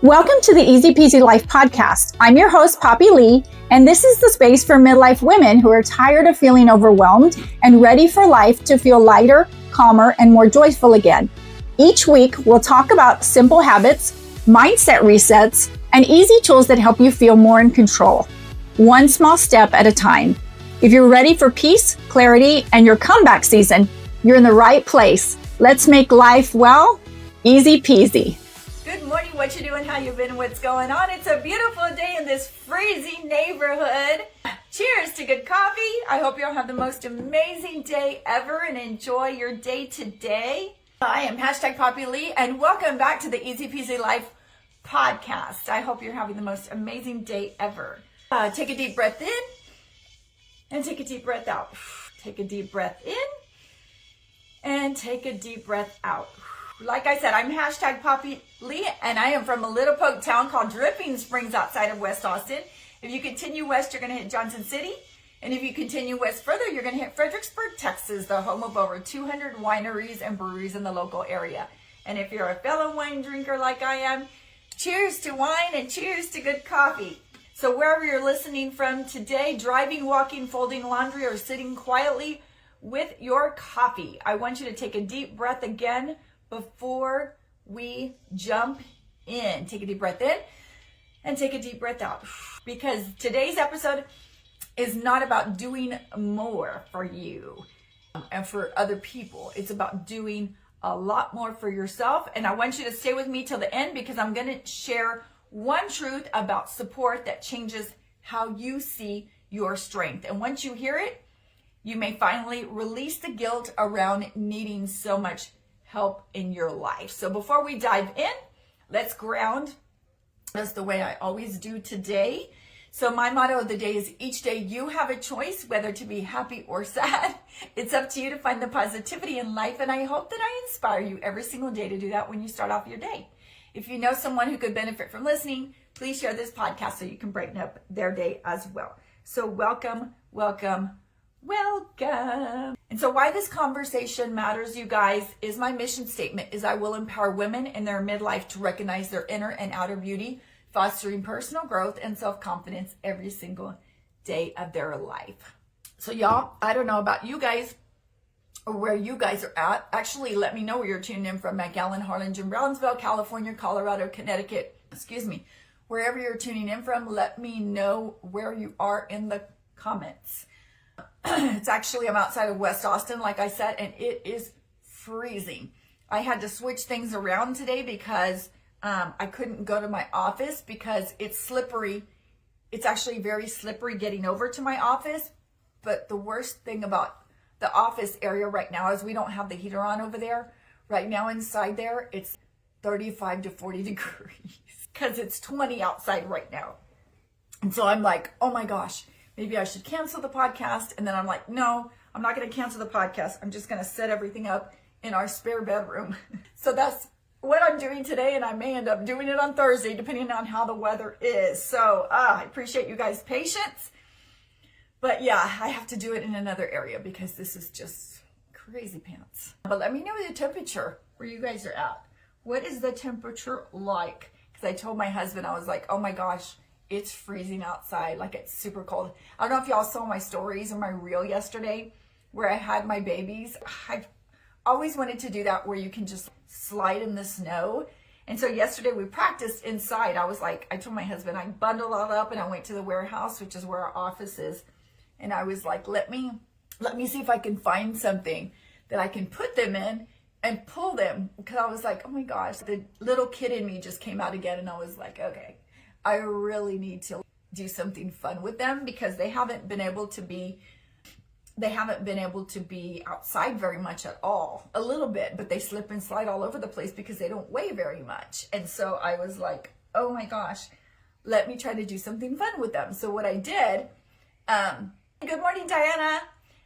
Welcome to the Easy Peasy Life Podcast. I'm your host, Poppy Lee, and this is the space for midlife women who are tired of feeling overwhelmed and ready for life to feel lighter, calmer, and more joyful again. Each week, we'll talk about simple habits, mindset resets, and easy tools that help you feel more in control, one small step at a time. If you're ready for peace, clarity, and your comeback season, you're in the right place. Let's make life, well, easy peasy. Good morning, what you doing, how you been, what's going on? It's a beautiful day in this freezing neighborhood. Cheers to good coffee. I hope you'll have the most amazing day ever and enjoy your day today. I am Poppy Lee and welcome back to the Easy Peasy Life Podcast. I hope you're having the most amazing day ever. Take a deep breath in and take a deep breath out. Take a deep breath in and take a deep breath out. Like I said, I'm Poppy Lee, and I am from a little poke town called Dripping Springs outside of West Austin. If you continue west, you're going to hit Johnson City. And if you continue west further, you're going to hit Fredericksburg, Texas, the home of over 200 wineries and breweries in the local area. And if you're a fellow wine drinker like I am, cheers to wine and cheers to good coffee. So wherever you're listening from today, driving, walking, folding laundry, or sitting quietly with your coffee, I want you to take a deep breath again before we jump in. Take a deep breath in and take a deep breath out, because today's episode is not about doing more for you and for other people. It's about doing a lot more for yourself. And I want you to stay with me till the end, because I'm going to share one truth about support that changes how you see your strength. And once you hear it, you may finally release the guilt around needing so much help in your life. So before we dive in, let's ground. That's the way I always do today. So my motto of the day is, each day you have a choice whether to be happy or sad. It's up to you to find the positivity in life, and I hope that I inspire you every single day to do that when you start off your day. If you know someone who could benefit from listening, please share this podcast so you can brighten up their day as well. So welcome. And so why this conversation matters, you guys, is my mission statement is I will empower women in their midlife to recognize their inner and outer beauty, fostering personal growth and self-confidence every single day of their life. So y'all, I don't know about you guys or where you guys are at. Actually, let me know where you're tuning in from: McAllen, Harlingen, Brownsville, California, Colorado, Connecticut, wherever you're tuning in from. Let me know where you are in the comments. It's actually, I'm outside of West Austin, like I said, and it is freezing. I had to switch things around today because I couldn't go to my office because it's slippery. It's actually very slippery getting over to my office. But the worst thing about the office area right now is we don't have the heater on over there. Right now inside there, it's 35 to 40 degrees because it's 20 outside right now. And so I'm like, oh my gosh, maybe I should cancel the podcast. And then I'm like, no, I'm not going to cancel the podcast. I'm just going to set everything up in our spare bedroom. So that's what I'm doing today. And I may end up doing it on Thursday, depending on how the weather is. So I appreciate you guys' patience. But yeah, I have to do it in another area because this is just crazy pants. But let me know the temperature where you guys are at. What is the temperature like? Because I told my husband, I was like, oh my gosh, it's freezing outside, like it's super cold. I don't know if y'all saw my stories or my reel yesterday where I had my babies. I've always wanted to do that where you can just slide in the snow. And so yesterday we practiced inside. I told my husband, I bundled all up and I went to the warehouse, which is where our office is. And I was like, let me see if I can find something that I can put them in and pull them. Because I was like, oh my gosh, the little kid in me just came out again. And I was like, okay, I really need to do something fun with them because they haven't been able to be outside very much at all. A little bit, but they slip and slide all over the place because they don't weigh very much. And so I was like, oh my gosh, let me try to do something fun with them. So what I did, good morning, Diana.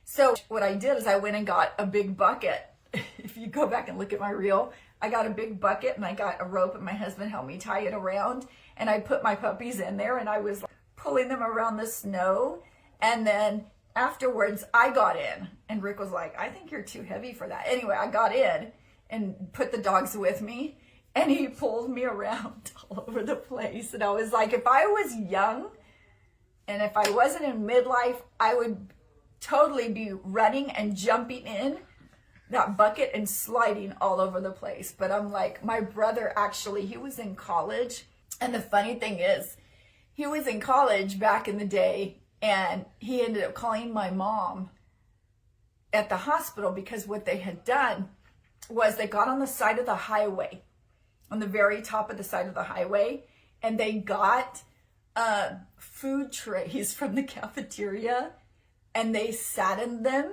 So what I did is I went and got a big bucket. If you go back and look at my reel, I got a big bucket and I got a rope and my husband helped me tie it around. And I put my puppies in there and I was pulling them around the snow. And then afterwards I got in and Rick was like, I think you're too heavy for that. Anyway, I got in and put the dogs with me And he pulled me around all over the place. And I was like, if I was young and if I wasn't in midlife, I would totally be running and jumping in that bucket and sliding all over the place. But I'm like, my brother actually, he was in college. And the funny thing is, he was in college back in the day, and he ended up calling my mom at the hospital because what they had done was they got on the side of the highway, on the very top of the side of the highway, and they got food trays from the cafeteria, and they sat in them,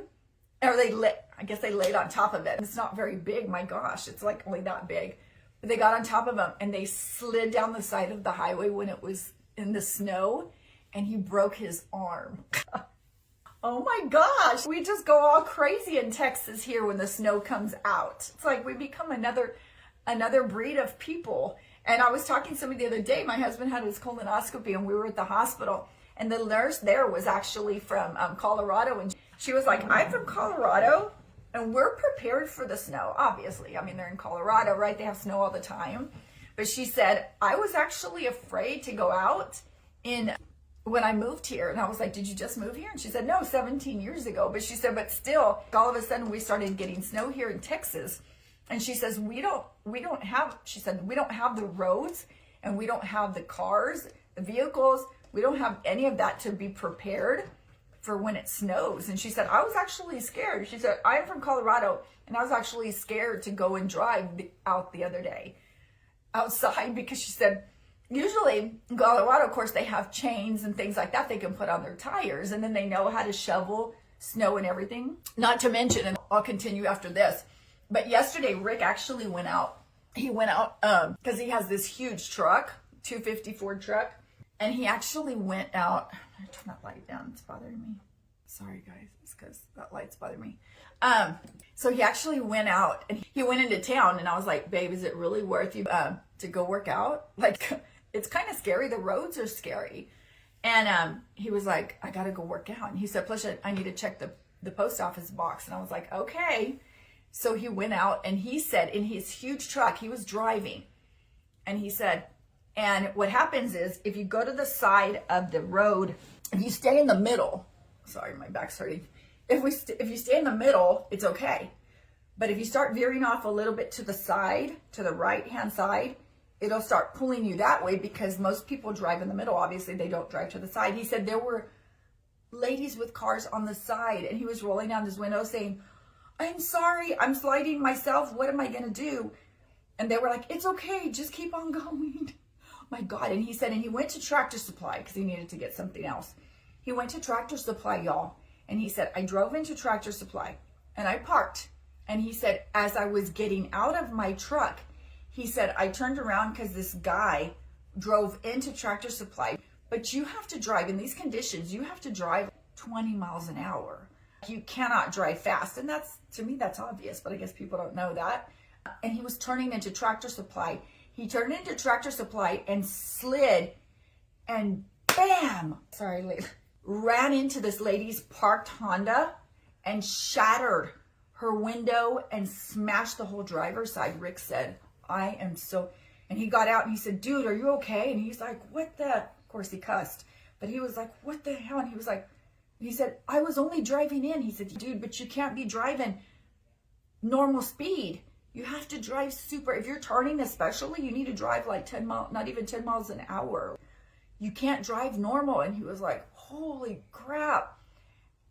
or I guess they laid on top of it. It's not very big, my gosh, it's like only that big. But they got on top of them, and they slid down the side of the highway when it was in the snow, and he broke his arm. Oh my gosh, we just go all crazy in Texas here when the snow comes out. It's like we become another breed of people. And I was talking to somebody the other day, my husband had his colonoscopy and we were at the hospital, and the nurse there was actually from Colorado, and she was like, I'm from Colorado and we're prepared for the snow, obviously. I mean, they're in Colorado, right? They have snow all the time. But she said, I was actually afraid to go out when I moved here. And I was like, did you just move here? And she said, no, 17 years ago. But she said, but still, all of a sudden we started getting snow here in Texas. And she says, we don't have the roads, and we don't have the cars, the vehicles. We don't have any of that to be prepared for when it snows. And she said, I was actually scared. She said, I'm from Colorado, and I was actually scared to go and drive out the other day outside, because she said, usually in Colorado, of course, they have chains and things like that they can put on their tires, and then they know how to shovel snow and everything. Not to mention, and I'll continue after this, but yesterday Rick actually went out. He went out because he has this huge truck, 250 Ford truck, and he actually went out. I'm gonna turn that light down, it's bothering me. Sorry guys, it's because that light's bothering me. So he actually went out and he went into town, and I was like, babe, is it really worth you to go work out? Like, it's kind of scary. The roads are scary. And he was like, I gotta go work out. And he said, plus I need to check the post office box. And I was like, okay. So he went out, and he said in his huge truck, he was driving, and he said, and what happens is if you go to the side of the road, if you stay in the middle, sorry, my back's hurting. If you stay in the middle, it's okay. But if you start veering off a little bit to the side, to the right-hand side, it'll start pulling you that way, because most people drive in the middle. Obviously, they don't drive to the side. He said there were ladies with cars on the side, and he was rolling down his window saying, I'm sorry, I'm sliding myself. What am I going to do? And they were like, it's okay, just keep on going. My God. And he said, and he went to Tractor Supply because he needed to get something else. He went to Tractor Supply, y'all. And he said, I drove into Tractor Supply and I parked. And he said, as I was getting out of my truck, he said, I turned around because this guy drove into Tractor Supply. But you have to drive in these conditions. You have to drive 20 miles an hour. You cannot drive fast. And that's, to me, that's obvious, but I guess people don't know that. And he was turning into Tractor Supply. He turned into Tractor Supply and slid and bam, ran into this lady's parked Honda and shattered her window and smashed the whole driver's side. Rick said, I am so, and he got out and he said, dude, are you okay? And he's like, what the, of course he cussed, but he was like, what the hell? And he was like, he said, I was only driving in. He said, dude, but you can't be driving normal speed. You have to drive super, if you're turning especially, you need to drive like 10 miles, not even 10 miles an hour. You can't drive normal. And he was like, holy crap.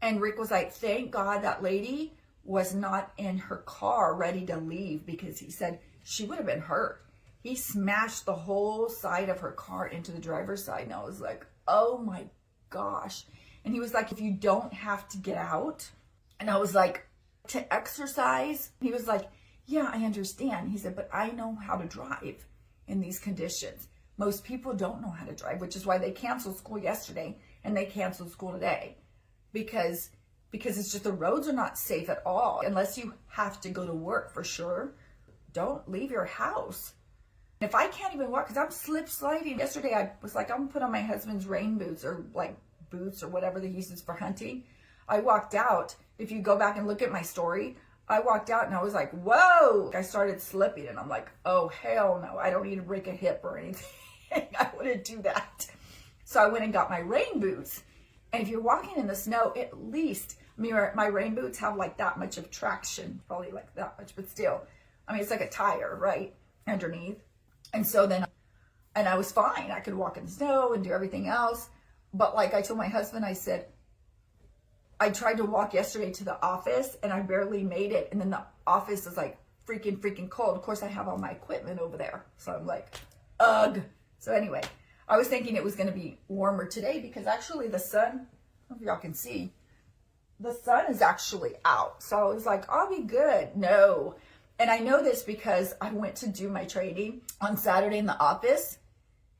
And Rick was like, thank God that lady was not in her car ready to leave, because he said she would have been hurt. He smashed the whole side of her car into the driver's side. And I was like, oh my gosh. And he was like, if you don't have to get out. And I was like, to exercise? He was like, yeah, I understand. He said, but I know how to drive in these conditions. Most people don't know how to drive, which is why they canceled school yesterday and they canceled school today. Because it's just the roads are not safe at all. Unless you have to go to work for sure. Don't leave your house. If I can't even walk, because I'm slip sliding. Yesterday I was like, I'm going to put on my husband's rain boots, or like boots or whatever that he uses for hunting. I walked out. If you go back and look at my story, I walked out and I was like, whoa, I started slipping and I'm like, oh, hell no, I don't need to break a hip or anything. I wouldn't do that. So I went and got my rain boots. And if you're walking in the snow, at least, I mean, my rain boots have like that much of traction, probably like that much, but still, I mean, it's like a tire, right, underneath. And so then, and I was fine. I could walk in the snow and do everything else. But like I told my husband, I said, I tried to walk yesterday to the office and I barely made it. And then the office is like freaking cold. Of course, I have all my equipment over there. So I'm like, ugh. So anyway, I was thinking it was going to be warmer today because actually the sun, I don't know if y'all can see, the sun is actually out. So I was like, I'll be good. No. And I know this because I went to do my training on Saturday in the office.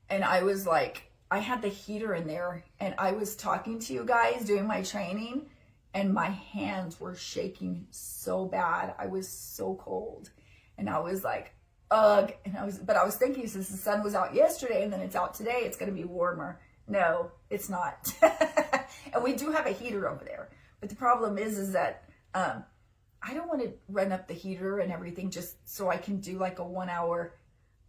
And I was like, I had the heater in there and I was talking to you guys doing my training and my hands were shaking so bad. I was so cold and I was like, ugh. And but I was thinking since the sun was out yesterday and then it's out today, it's going to be warmer. No, it's not. And we do have a heater over there. But the problem is that I don't want to run up the heater and everything just so I can do like a 1 hour,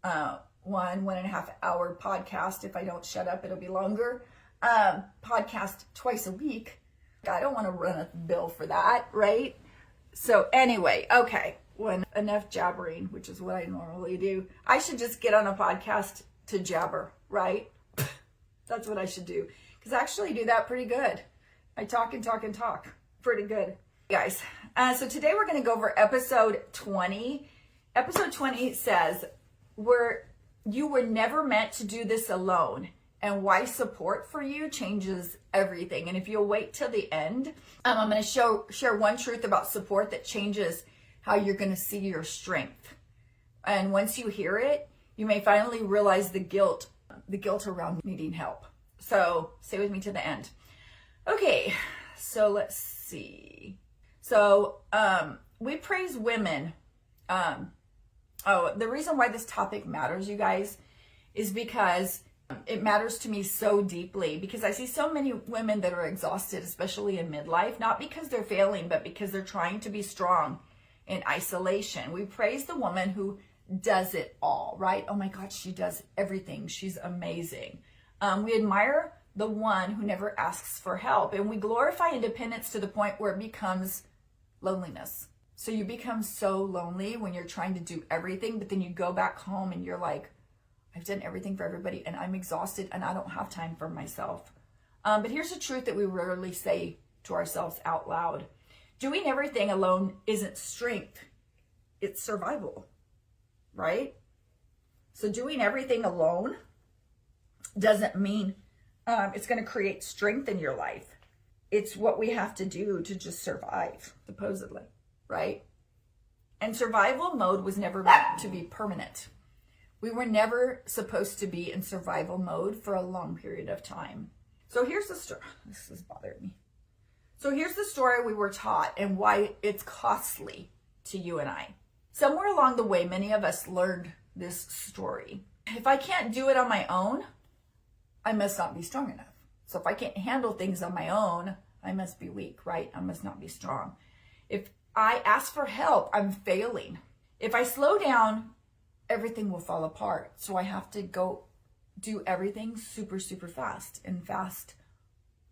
1.5 hour podcast. If I don't shut up, it'll be longer. Podcast twice a week. I don't want to run a bill for that, right? So anyway, okay. When enough jabbering, which is what I normally do, I should just get on a podcast to jabber, right? That's what I should do. Because I actually do that pretty good. I talk and talk and talk. Pretty good. Guys, so today we're going to go over episode 20. Episode 20 says, you were never meant to do this alone, and why support for you changes everything. And if you'll wait till the end, I'm going to share one truth about support that changes how you're going to see your strength. And once you hear it, you may finally realize the guilt around needing help. So stay with me to the end. Okay, so let's see. So we praise women. The reason why this topic matters, you guys, is because it matters to me so deeply, because I see so many women that are exhausted, especially in midlife, not because they're failing, but because they're trying to be strong in isolation. We praise the woman who does it all, right? Oh my God, she does everything. She's amazing. We admire the one who never asks for help, and we glorify independence to the point where it becomes loneliness. So you become so lonely when you're trying to do everything, but then you go back home and you're like, I've done everything for everybody and I'm exhausted and I don't have time for myself. But here's the truth that we rarely say to ourselves out loud. Doing everything alone isn't strength, it's survival, right? So doing everything alone doesn't mean it's going to create strength in your life. It's what we have to do to just survive, supposedly, right? And survival mode was never meant to be permanent. We were never supposed to be in survival mode for a long period of time. So here's the story. This is bothering me. So here's the story we were taught and why it's costly to you and I. Somewhere along the way, many of us learned this story. If I can't do it on my own, I must not be strong enough. So if I can't handle things on my own, I must be weak, right? I must not be strong. If I ask for help, I'm failing. If I slow down, everything will fall apart. So I have to go do everything super fast and fast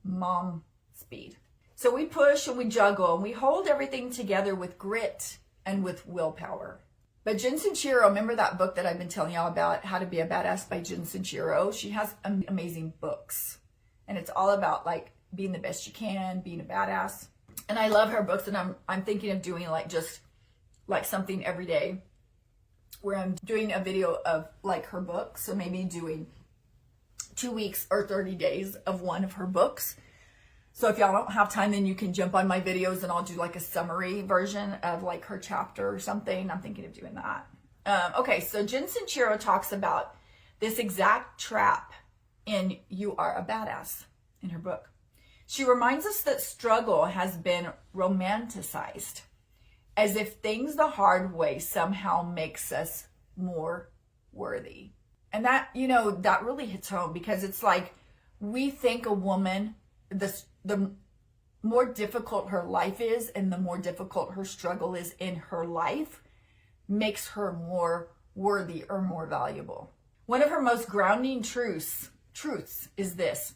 mom speed. So we push and we juggle and we hold everything together with grit and with willpower. But Jen Sincero, remember that book that I've been telling y'all about, How to Be a Badass by Jen Sincero? She has amazing books. And it's all about like being the best you can, being a badass. And I love her books, and I'm thinking of doing like just like something every day where I'm doing a video of like her books. So maybe doing 2 weeks or 30 days of one of her books. So if y'all don't have time, then you can jump on my videos and I'll do like a summary version of like her chapter or something. I'm thinking of doing that. Okay, so Jen Sincero talks about this exact trap in You Are a Badass in her book. She reminds us that struggle has been romanticized, as if things the hard way somehow makes us more worthy. And that, you know, that really hits home, because it's like we think a woman, the more difficult her life is and the more difficult her struggle is in her life makes her more worthy or more valuable. One of her most grounding truths is this: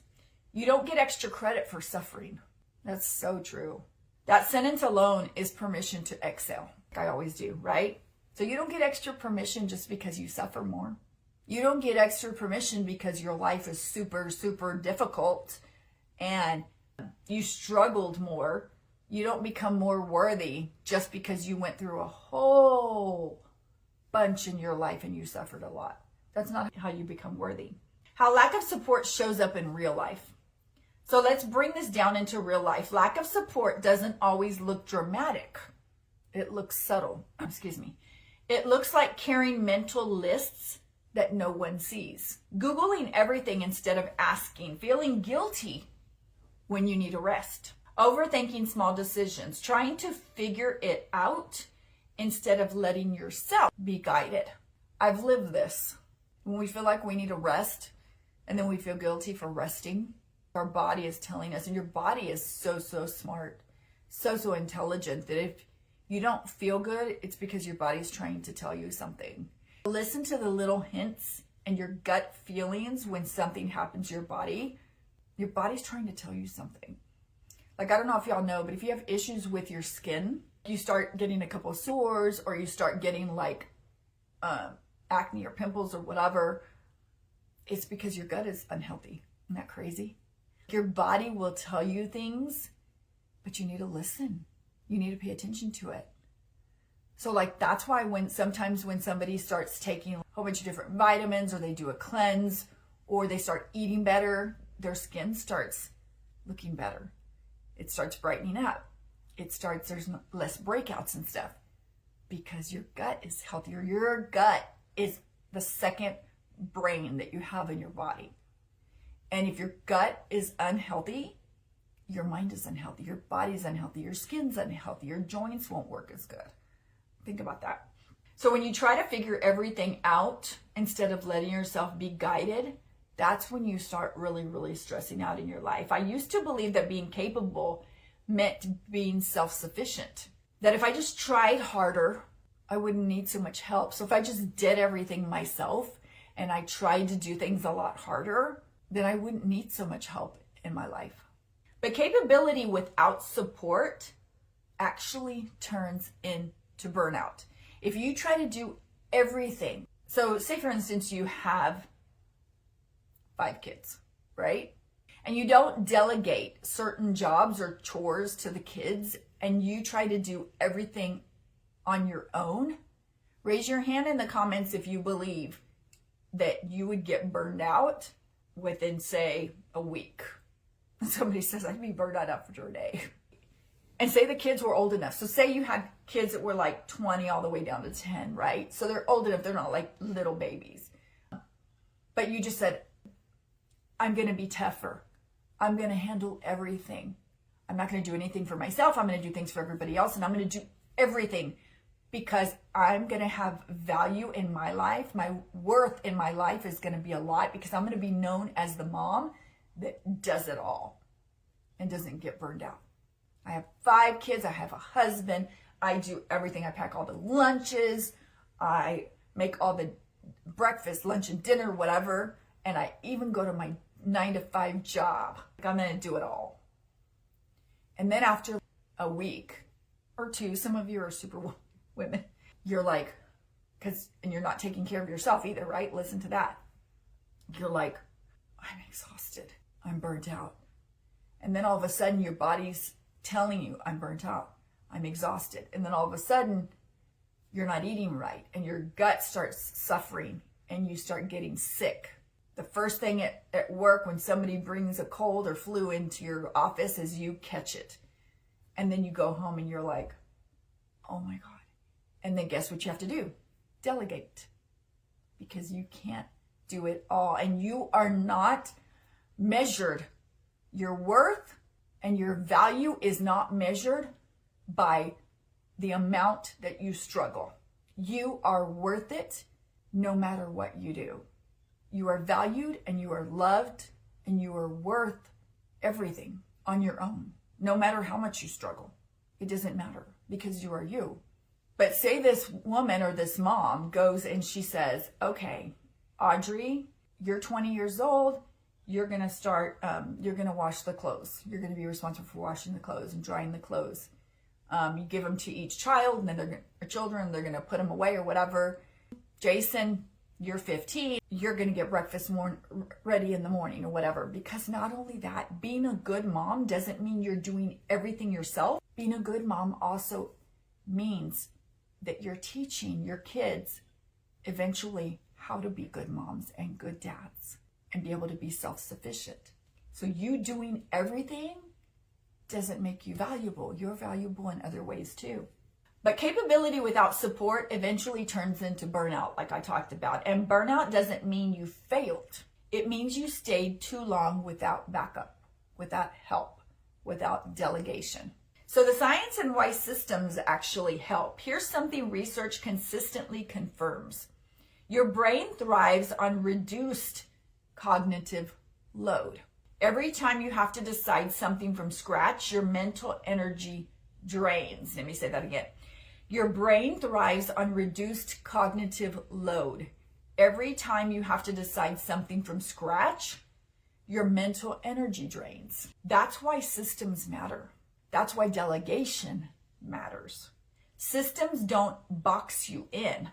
you don't get extra credit for suffering. That's so true. That sentence alone is permission to exhale, like I always do, right? So you don't get extra permission just because you suffer more. You don't get extra permission because your life is super, super difficult and you struggled more. You don't become more worthy just because you went through a whole bunch in your life and you suffered a lot. That's not how you become worthy. How lack of support shows up in real life. So let's bring this down into real life. Lack of support doesn't always look dramatic. It looks subtle. It looks like carrying mental lists that no one sees. Googling everything instead of asking. Feeling guilty when you need a rest. Overthinking small decisions. Trying to figure it out instead of letting yourself be guided. I've lived this. When we feel like we need a rest and then we feel guilty for resting, our body is telling us, and your body is so smart, so intelligent, that if you don't feel good, it's because your body's trying to tell you something. Listen to the little hints and your gut feelings when something happens to your body. Your body's trying to tell you something. Like, I don't know if y'all know, but if you have issues with your skin, you start getting a couple of sores, or you start getting like acne or pimples or whatever, it's because your gut is unhealthy. Isn't that crazy? Your body will tell you things, but you need to listen. You need to pay attention to it. So like, that's why sometimes when somebody starts taking a whole bunch of different vitamins, or they do a cleanse, or they start eating better, their skin starts looking better. It starts brightening up. There's less breakouts and stuff, because your gut is healthier. Your gut is the second brain that you have in your body. And if your gut is unhealthy, your mind is unhealthy, your body's unhealthy, your skin's unhealthy, your joints won't work as good. Think about that. So when you try to figure everything out instead of letting yourself be guided, that's when you start really stressing out in your life. I used to believe that being capable meant being self-sufficient. That if I just tried harder, I wouldn't need so much help. So if I just did everything myself and I tried to do things a lot harder, then I wouldn't need so much help in my life. But capability without support actually turns into burnout. If you try to do everything, so say for instance you have 5 kids, right? And you don't delegate certain jobs or chores to the kids, and you try to do everything on your own, raise your hand in the comments if you believe that you would get burned out within, say, a week. Somebody says, I'd be burned out after a day. And say the kids were old enough. So say you had kids that were like 20 all the way down to 10, right? So they're old enough, they're not like little babies. But you just said, I'm going to be tougher. I'm going to handle everything. I'm not going to do anything for myself. I'm going to do things for everybody else. And I'm going to do everything because I'm going to have value in my life. My worth in my life is going to be a lot, because I'm going to be known as the mom that does it all and doesn't get burned out. I have 5 kids. I have a husband. I do everything. I pack all the lunches. I make all the breakfast, lunch, and dinner, whatever. And I even go to my 9-to-5 job. I'm going to do it all. And then after a week or 2, some of you are super women, you're like, and you're not taking care of yourself either, right? Listen to that. You're like, I'm exhausted. I'm burnt out. And then all of a sudden your body's telling you, I'm burnt out. I'm exhausted. And then all of a sudden you're not eating right, and your gut starts suffering, and you start getting sick. The first thing at work when somebody brings a cold or flu into your office is you catch it. And then you go home and you're like, oh my God. And then guess what you have to do? Delegate. Because you can't do it all. And you are not measured. Your worth and your value is not measured by the amount that you struggle. You are worth it no matter what you do. You are valued and you are loved and you are worth everything on your own. no matter how much you struggle. It doesn't matter because you are you. But say this woman or this mom goes and she says, okay, Audrey, you're 20 years old. You're going to start, you're going to wash the clothes. You're going to be responsible for washing the clothes and drying the clothes. You give them to each child, and then they're going to put them away or whatever. Jason, you're 15. You're going to get breakfast ready in the morning or whatever. Because not only that, being a good mom doesn't mean you're doing everything yourself. Being a good mom also means that you're teaching your kids eventually how to be good moms and good dads and be able to be self-sufficient. So you doing everything doesn't make you valuable. You're valuable in other ways too. But capability without support eventually turns into burnout, like I talked about. And burnout doesn't mean you failed. It means you stayed too long without backup, without help, without delegation. So the science and why systems actually help. Here's something research consistently confirms. Your brain thrives on reduced cognitive load. Every time you have to decide something from scratch, your mental energy drains. Let me say that again. Your brain thrives on reduced cognitive load. Every time you have to decide something from scratch, your mental energy drains. That's why systems matter. That's why delegation matters. Systems don't box you in.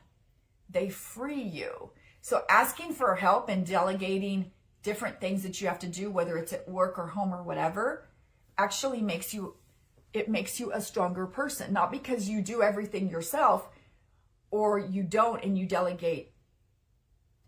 They free you. So asking for help and delegating different things that you have to do, whether it's at work or home or whatever, actually makes you a stronger person. Not because you do everything yourself or you don't and you delegate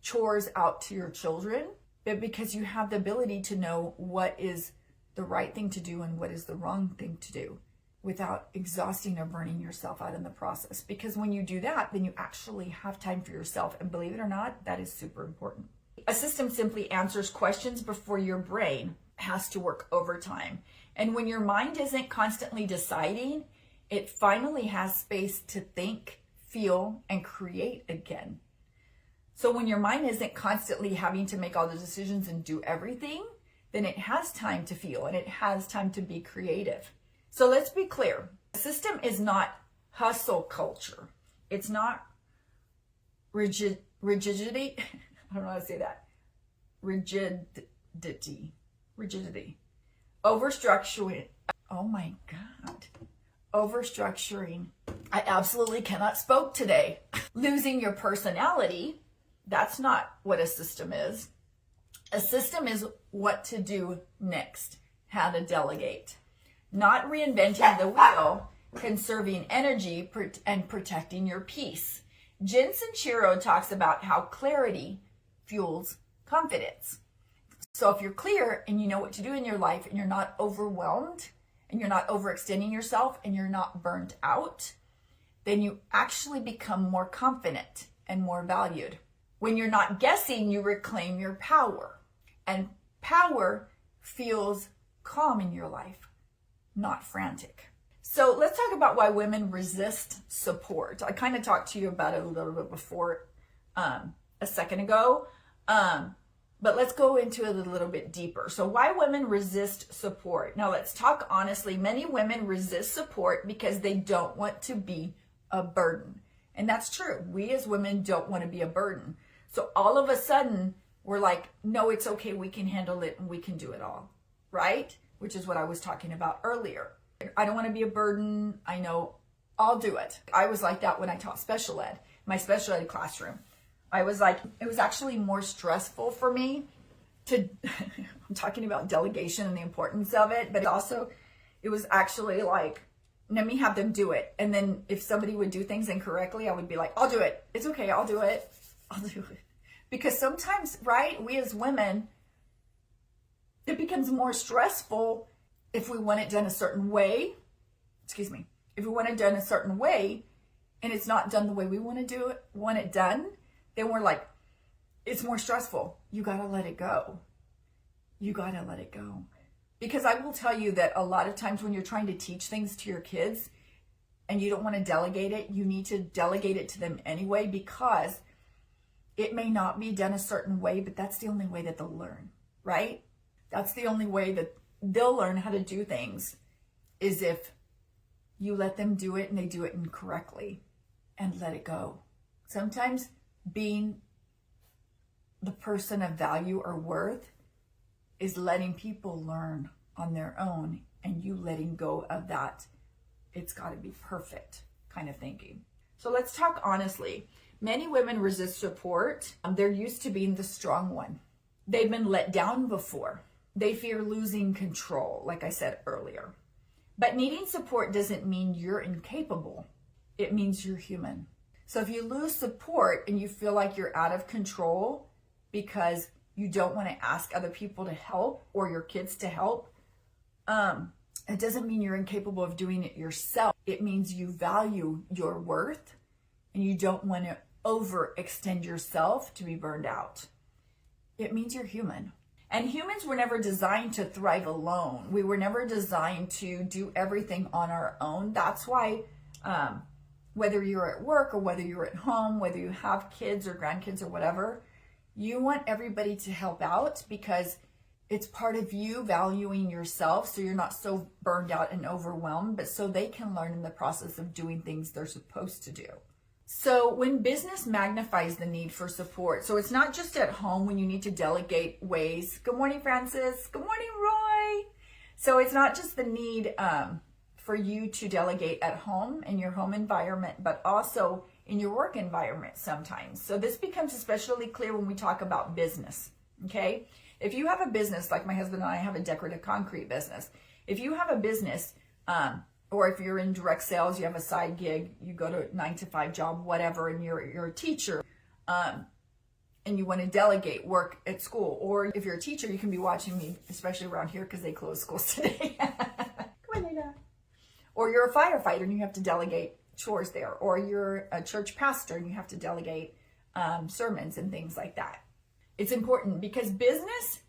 chores out to your children, but because you have the ability to know what is the right thing to do and what is the wrong thing to do without exhausting or burning yourself out in the process. Because when you do that, then you actually have time for yourself. And believe it or not, that is super important. A system simply answers questions before your brain has to work overtime. And when your mind isn't constantly deciding, it finally has space to think, feel, and create again. So when your mind isn't constantly having to make all the decisions and do everything, then it has time to feel and it has time to be creative. So let's be clear. A system is not hustle culture. It's not rigidity. I don't know how to say that. Rigidity. Overstructuring. Oh my God. Overstructuring. I absolutely cannot spoke today. Losing your personality. That's not what a system is. A system is what to do next, how to delegate. Not reinventing the wheel, conserving energy and protecting your peace. Jen Sincero talks about how clarity fuels confidence. So if you're clear and you know what to do in your life and you're not overwhelmed and you're not overextending yourself and you're not burnt out, then you actually become more confident and more valued. When you're not guessing, you reclaim your power. And power feels calm in your life, not frantic. So let's talk about why women resist support. I kind of talked to you about it a little bit before a second ago, but let's go into it a little bit deeper. So why women resist support? Now let's talk honestly. Many women resist support because they don't want to be a burden. And that's true. We as women don't want to be a burden. So all of a sudden, we're like, no, it's okay. We can handle it and we can do it all, right? Which is what I was talking about earlier. I don't want to be a burden. I know I'll do it. I was like that when I taught special ed, my special ed classroom. I was like, it was actually more stressful for me to, I'm talking about delegation and the importance of it, but also it was actually like, let me have them do it. And then if somebody would do things incorrectly, I would be like, I'll do it. It's okay. I'll do it. I'll do it. Because sometimes, right, we as women, it becomes more stressful if we want it done a certain way. If we want it done a certain way and it's not done the way we want it done, then we're like, it's more stressful. You got to let it go. Because I will tell you that a lot of times when you're trying to teach things to your kids and you don't want to delegate it, you need to delegate it to them anyway, because it may not be done a certain way, but that's the only way that they'll learn, right? That's the only way that they'll learn how to do things is if you let them do it and they do it incorrectly and let it go. Sometimes being the person of value or worth is letting people learn on their own and you letting go of that it's got to be perfect kind of thinking. So let's talk honestly. Many women resist support. They're used to being the strong one. They've been let down before. They fear losing control, like I said earlier. But needing support doesn't mean you're incapable. It means you're human. So if you lose support and you feel like you're out of control because you don't want to ask other people to help or your kids to help, it doesn't mean you're incapable of doing it yourself. It means you value your worth and you don't want to overextend yourself to be burned out. It means you're human. And humans were never designed to thrive alone. We were never designed to do everything on our own. That's why whether you're at work or whether you're at home, whether you have kids or grandkids or whatever, you want everybody to help out because it's part of you valuing yourself so you're not so burned out and overwhelmed, but so they can learn in the process of doing things they're supposed to do. So when business magnifies the need for support, so it's not just at home when you need to delegate ways. Good morning, Francis. Good morning, Roy. So it's not just the need for you to delegate at home in your home environment, but also in your work environment sometimes. So this becomes especially clear when we talk about business, okay? If you have a business, like my husband and I have a decorative concrete business. If you have a business, or if you're in direct sales, you have a side gig, you go to a 9-to-5 job, whatever, and you're a teacher, and you want to delegate work at school. Or if you're a teacher, you can be watching me, especially around here because they closed schools today. Come on, Lena. Or you're a firefighter and you have to delegate chores there. Or you're a church pastor and you have to delegate sermons and things like that. It's important because business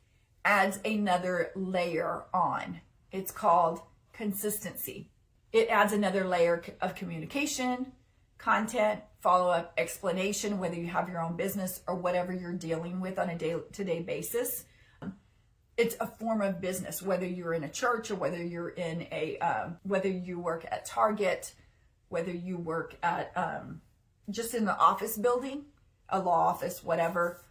adds another layer on. It's called consistency. It adds another layer of communication, content, follow-up, explanation, whether you have your own business or whatever you're dealing with on a day-to-day basis. It's a form of business, whether you're in a church or whether you're in whether you work at Target, whether you work at just in the office building, a law office, whatever.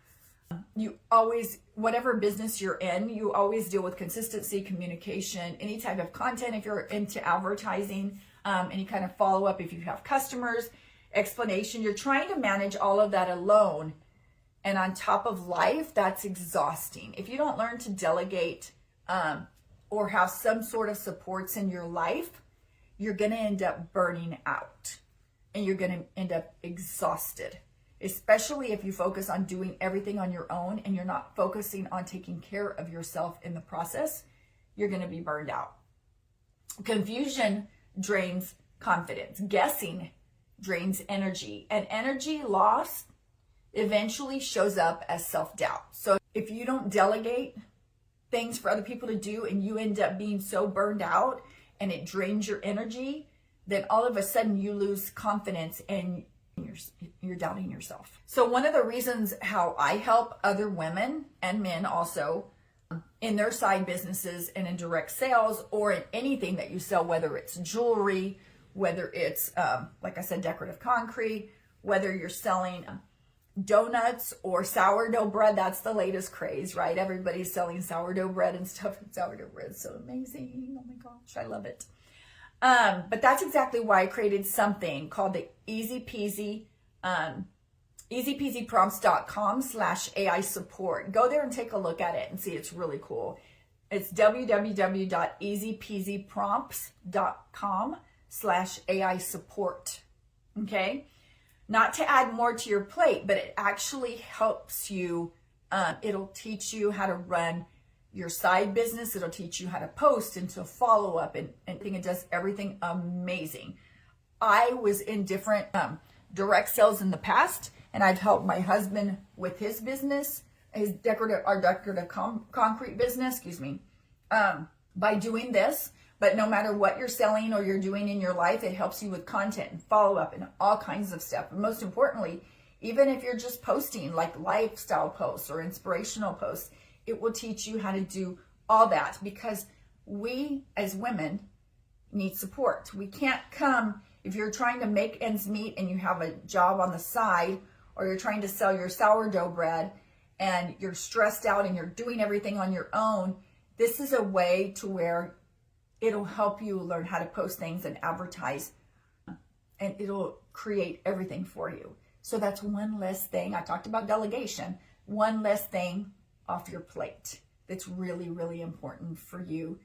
You always, whatever business you're in, you always deal with consistency, communication, any type of content. If you're into advertising, any kind of follow-up, if you have customers, explanation, you're trying to manage all of that alone. And on top of life, that's exhausting. If you don't learn to delegate or have some sort of supports in your life, you're going to end up burning out and you're going to end up exhausted. Especially if you focus on doing everything on your own and you're not focusing on taking care of yourself in the process, you're going to be burned out. Confusion drains confidence. Guessing drains energy. And energy loss eventually shows up as self-doubt. So if you don't delegate things for other people to do and you end up being so burned out and it drains your energy, then all of a sudden you lose confidence and you're doubting yourself. So one of the reasons how I help other women and men also in their side businesses and in direct sales or in anything that you sell, whether it's jewelry, whether it's, like I said, decorative concrete, whether you're selling donuts or sourdough bread, that's the latest craze, right? Everybody's selling sourdough bread and stuff. And sourdough bread is so amazing. Oh my gosh, I love it. But that's exactly why I created something called the easypeasyprompts.com/AI support. Go there and take a look at it and see. It's really cool. It's www.easypeasyprompts.com/AI support. Okay. Not to add more to your plate, but it actually helps you. It'll teach you how to run your side business. It'll teach you how to post and to follow up and it does everything amazing. I was in different direct sales in the past and I've helped my husband with his business, his decorative concrete business, by doing this. But no matter what you're selling or you're doing in your life, it helps you with content and follow up and all kinds of stuff. And most importantly, even if you're just posting like lifestyle posts or inspirational posts, it will teach you how to do all that because we as women need support. We can't come, if you're trying to make ends meet and you have a job on the side, or you're trying to sell your sourdough bread and you're stressed out and you're doing everything on your own, this is a way to where it'll help you learn how to post things and advertise, and it'll create everything for you. So that's one less thing. I talked about delegation, one less thing off your plate. That's really, really important for you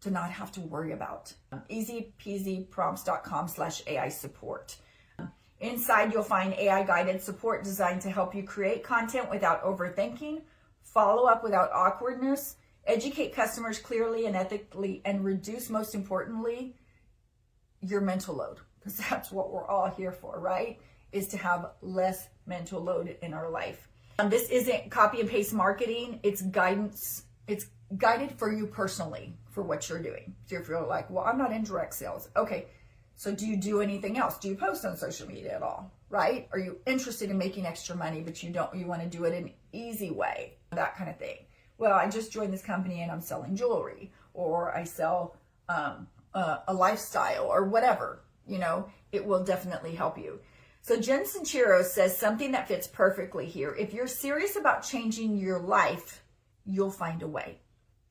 to not have to worry about. easypeasyprompts.com/AI support. Inside, you'll find AI guided support designed to help you create content without overthinking, follow up without awkwardness, educate customers clearly and ethically, and reduce, most importantly, your mental load. Because that's what we're all here for, right? Is to have less mental load in our life. This isn't copy and paste marketing. It's guidance. It's guided for you personally for what you're doing. So if you're like, well, I'm not in direct sales. Okay. So do you do anything else? Do you post on social media at all? Right? Are you interested in making extra money, but you want to do it an easy way? That kind of thing. Well, I just joined this company and I'm selling jewelry, or I sell a lifestyle, or whatever. It will definitely help you. So Jen Sincero says something that fits perfectly here. If you're serious about changing your life, you'll find a way.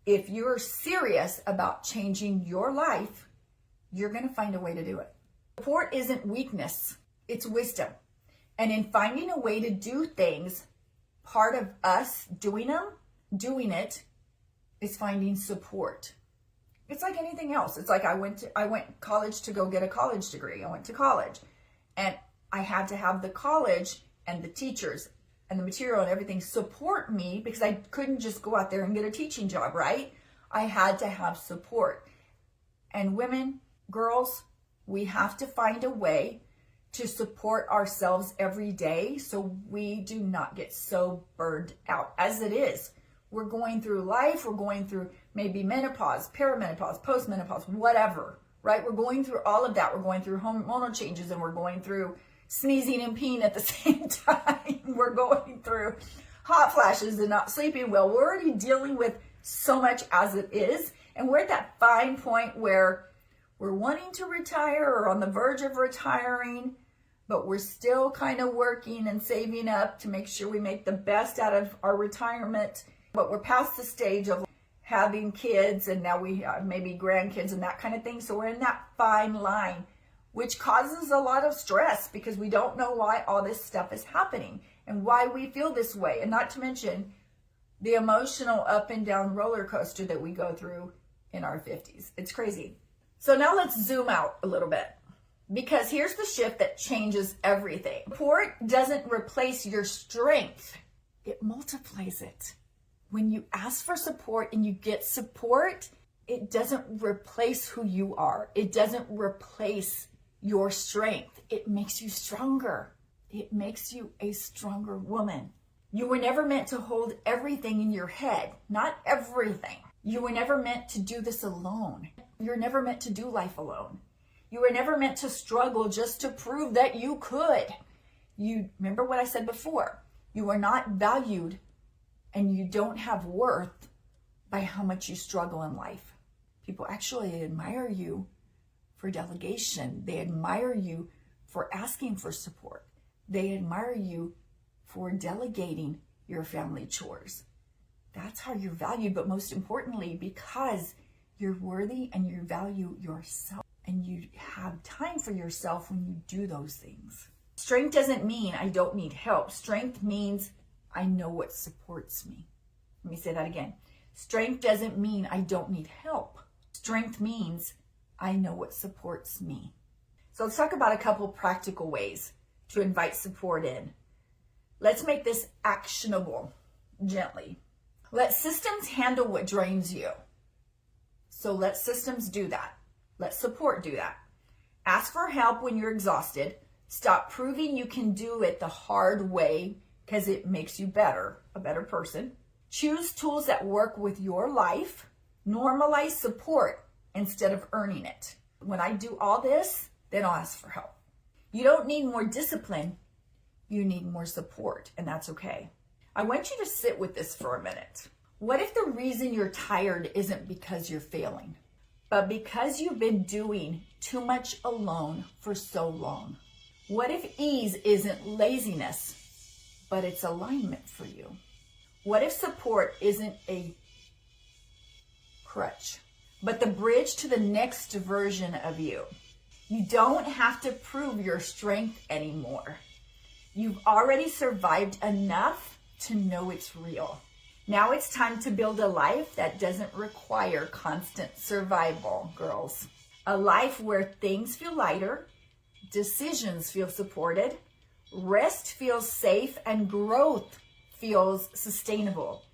If you're serious about changing your life, you're going to find a way to do it. Support isn't weakness, it's wisdom. And in finding a way to do things, part of us doing it is finding support. It's like anything else. It's like I went to college to go get a college degree. I went to college and I had to have the college and the teachers and the material and everything support me, because I couldn't just go out there and get a teaching job, right? I had to have support. And women, girls, we have to find a way to support ourselves every day so we do not get so burned out. As it is, we're going through life, we're going through maybe menopause, perimenopause, postmenopause, whatever, right? We're going through all of that. We're going through hormonal changes, and we're going through sneezing and peeing at the same time. We're going through hot flashes and not sleeping well. We're already dealing with so much as it is. And we're at that fine point where we're wanting to retire or on the verge of retiring, but we're still kind of working and saving up to make sure we make the best out of our retirement. But we're past the stage of having kids, and now we have maybe grandkids and that kind of thing. So we're in that fine line, which causes a lot of stress because we don't know why all this stuff is happening and why we feel this way. And not to mention the emotional up and down roller coaster that we go through in our 50s. It's crazy. So now let's zoom out a little bit, because here's the shift that changes everything. Support doesn't replace your strength. It multiplies it. When you ask for support and you get support, it doesn't replace who you are. It doesn't replace your strength. It makes you stronger. It makes you a stronger woman. You were never meant to hold everything in your head. Not everything. You were never meant to do this alone. You're never meant to do life alone. You were never meant to struggle just to prove that you could. You remember what I said before. You are not valued and you don't have worth by how much you struggle in life. People actually admire you for delegation. They admire you for asking for support. They admire you for delegating your family chores. That's how you're valued, but most importantly, because you're worthy and you value yourself and you have time for yourself when you do those things. Strength doesn't mean I don't need help. Strength means I know what supports me. Let me say that again. Strength doesn't mean I don't need help. Strength means I know what supports me. So let's talk about a couple practical ways to invite support in. Let's make this actionable gently. Let systems handle what drains you. So let systems do that. Let support do that. Ask for help when you're exhausted. Stop proving you can do it the hard way because it makes you better, a better person. Choose tools that work with your life. Normalize support instead of earning it. When I do all this, then I'll ask for help. You don't need more discipline. You need more support, and that's okay. I want you to sit with this for a minute. What if the reason you're tired isn't because you're failing? but because you've been doing too much alone for so long? What if ease isn't laziness, but it's alignment for you? What if support isn't a crutch, but the bridge to the next version of you? You don't have to prove your strength anymore. You've already survived enough to know it's real. Now it's time to build a life that doesn't require constant survival, girls. A life where things feel lighter, decisions feel supported, rest feels safe, and growth feels sustainable.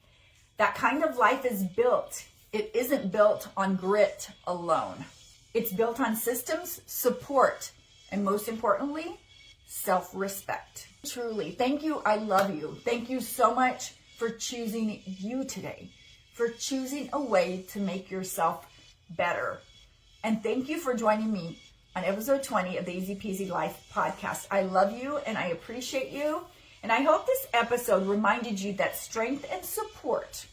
That kind of life is built. It isn't built on grit alone. It's built on systems, support, and most importantly, self-respect. Truly, thank you. I love you. Thank you so much for choosing you today, for choosing a way to make yourself better. And thank you for joining me on episode 20 of the Easy Peasy Life Podcast. I love you and I appreciate you. And I hope this episode reminded you that strength and support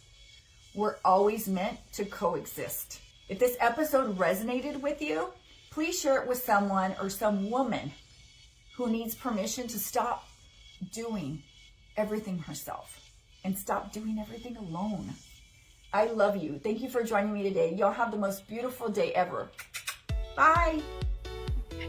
were always meant to coexist. If this episode resonated with you, please share it with someone or some woman who needs permission to stop doing everything herself and stop doing everything alone. I love you. Thank you for joining me today. Y'all have the most beautiful day ever. Bye.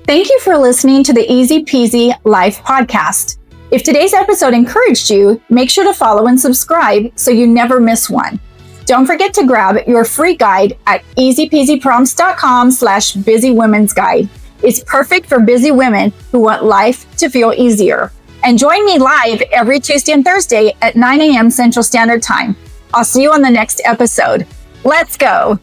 Thank you for listening to the Easy Peasy Life Podcast. If today's episode encouraged you, make sure to follow and subscribe so you never miss one. Don't forget to grab your free guide at easypeasyprompts.com/busy women's guide. It's perfect for busy women who want life to feel easier. And join me live every Tuesday and Thursday at 9 a.m. Central Standard Time. I'll see you on the next episode. Let's go.